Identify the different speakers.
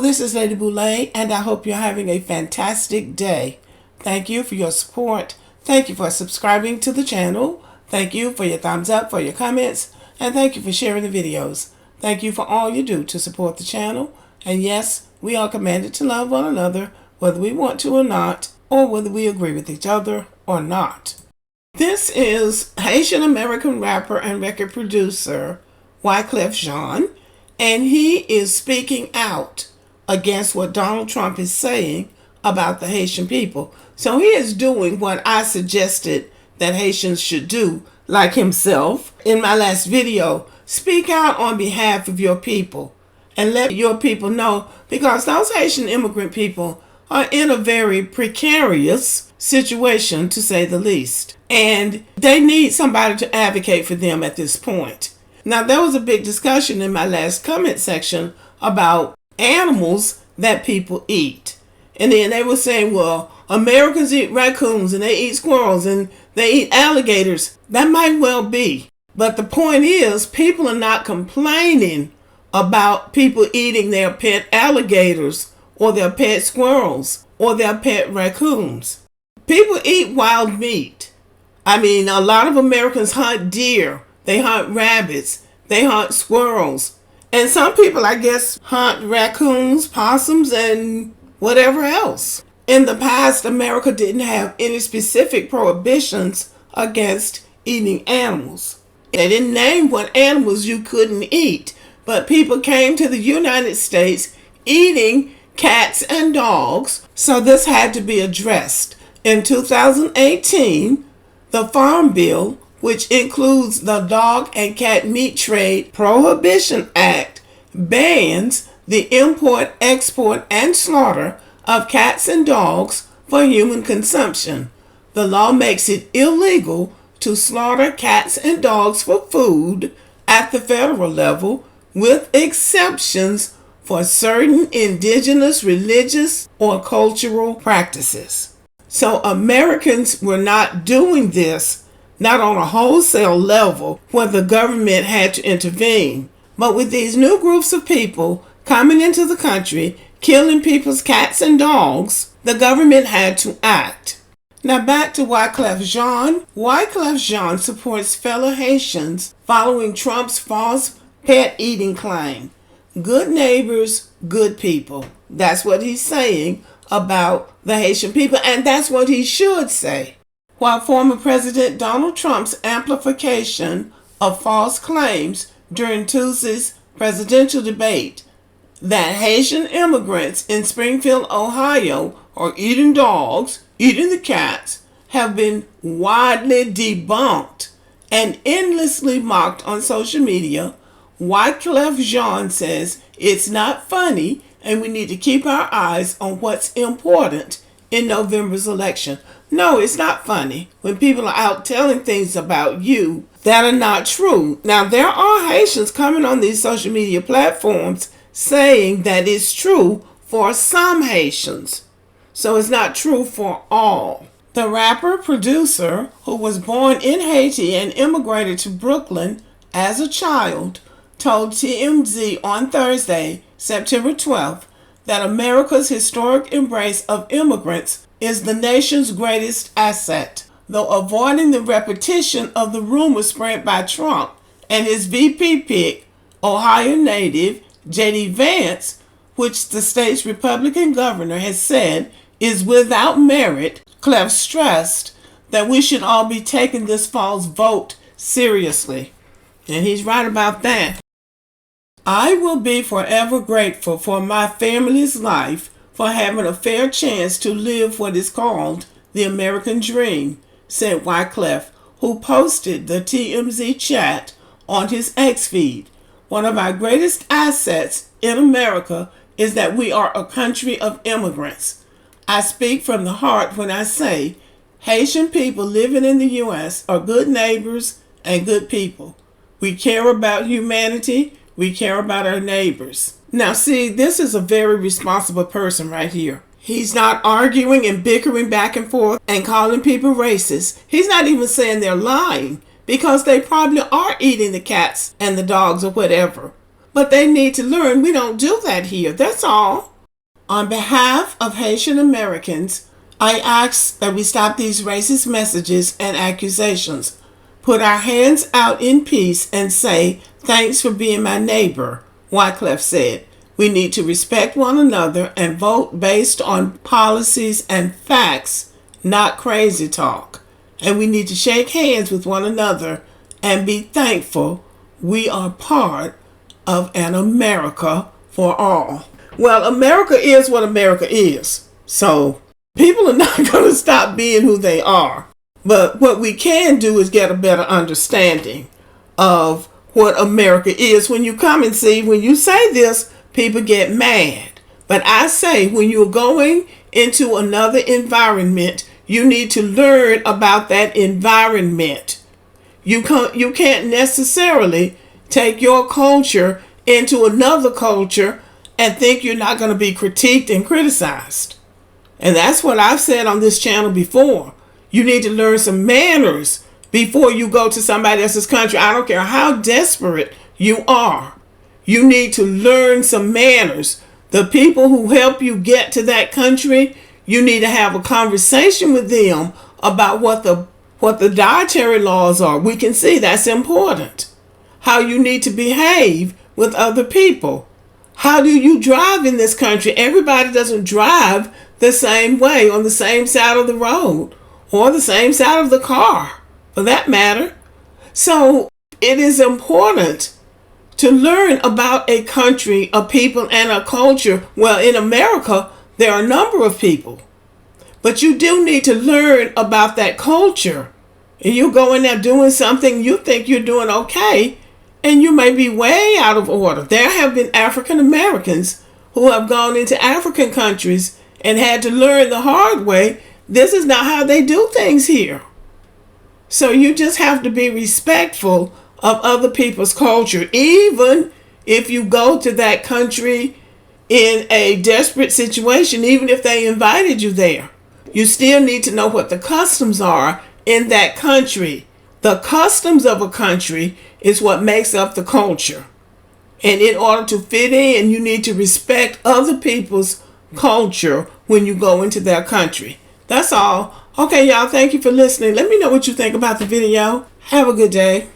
Speaker 1: this is Lady Boulay, and I hope you're having a fantastic day. Thank you for your support. Thank you for subscribing to the channel. Thank you for your thumbs up, for your comments, and thank you for sharing the videos. Thank you for all you do to support the channel. And yes, we are commanded to love one another, whether we want to or not, or whether we agree with each other or not. This is Haitian-American rapper and record producer Wyclef Jean, and he is speaking out against what Donald Trump is saying about the Haitian people. So he is doing what I suggested that Haitians should do, like himself. In my last video, speak out on behalf of your people and let your people know, because those Haitian immigrant people are in a very precarious situation, to say the least. And they need somebody to advocate for them at this point. Now, there was a big discussion in my last comment section about animals that people eat. And then they were saying, well, Americans eat raccoons and they eat squirrels and they eat alligators. That might well be. But the point is, people are not complaining about people eating their pet alligators or their pet squirrels or their pet raccoons. People eat wild meat. I mean, a lot of Americans hunt deer. They hunt rabbits. They hunt squirrels. And some people, I guess, hunt raccoons, possums, and whatever else. In the past, America didn't have any specific prohibitions against eating animals. They didn't name what animals you couldn't eat. But people came to the United States eating cats and dogs. So this had to be addressed. In 2018, the Farm Bill, which includes the Dog and Cat Meat Trade Prohibition Act, bans the import, export, and slaughter of cats and dogs for human consumption. The law makes it illegal to slaughter cats and dogs for food at the federal level, with exceptions for certain indigenous religious or cultural practices. So Americans were not doing this, not on a wholesale level where the government had to intervene, but with these new groups of people coming into the country, killing people's cats and dogs, the government had to act. Now back to Wyclef Jean. Wyclef Jean supports fellow Haitians following Trump's false pet eating claim. Good neighbors, good people. That's what he's saying about the Haitian people, and that's what he should say. While former President Donald Trump's amplification of false claims during Tuesday's presidential debate that Haitian immigrants in Springfield, Ohio are eating dogs, eating the cats, have been widely debunked and endlessly mocked on social media, Wyclef Jean says it's not funny and we need to keep our eyes on what's important in November's election. No, it's not funny when people are out telling things about you that are not true. Now, there are Haitians coming on these social media platforms saying that it's true for some Haitians. So it's not true for all. The rapper producer, who was born in Haiti and immigrated to Brooklyn as a child, told TMZ on Thursday, September 12th, that America's historic embrace of immigrants is the nation's greatest asset, though avoiding the repetition of the rumors spread by Trump and his VP pick, Ohio native J.D. Vance, which the state's Republican governor has said is without merit. Clef stressed that we should all be taking this fall's vote seriously. And he's right about that. I will be forever grateful for my family's life for having a fair chance to live what is called the American dream, said Wyclef, who posted the TMZ chat on his X feed. One of our greatest assets in America is that we are a country of immigrants. I speak from the heart when I say Haitian people living in the U.S. are good neighbors and good people. We care about humanity. We care about our neighbors. Now, see, this is a very responsible person right here. He's not arguing and bickering back and forth and calling people racist. He's not even saying they're lying, because they probably are eating the cats and the dogs or whatever. But they need to learn we don't do that here. That's all. On behalf of Haitian Americans, I ask that we stop these racist messages and accusations, put our hands out in peace, and say, "Thanks for being my neighbor," Wyclef said. We need to respect one another and vote based on policies and facts, not crazy talk. And we need to shake hands with one another and be thankful we are part of an America for all. Well, America is what America is. So people are not going to stop being who they are. But what we can do is get a better understanding of what America is. When you come and see, when you say this, people get mad. But I say, when you're going into another environment, you need to learn about that environment. You can't necessarily take your culture into another culture and think you're not going to be critiqued and criticized. And that's what I've said on this channel before. You need to learn some manners before you go to somebody else's country. I don't care how desperate you are. You need to learn some manners. The people who help you get to that country, you need to have a conversation with them about what the dietary laws are. We can see that's important. How you need to behave with other people. How do you drive in this country? Everybody doesn't drive the same way on the same side of the road or the same side of the car, for that matter. So it is important to learn about a country, a people, and a culture. Well, in America, there are a number of people. But you do need to learn about that culture. And you go in there doing something, you think you're doing okay, and you may be way out of order. There have been African Americans who have gone into African countries and had to learn the hard way. This is not how they do things here. So you just have to be respectful of other people's culture. Even if you go to that country in a desperate situation, even if they invited you there, you still need to know what the customs are in that country. The customs of a country is what makes up the culture. And in order to fit in, you need to respect other people's culture when you go into their country. That's all. Okay, y'all, thank you for listening. Let me know what you think about the video. Have a good day.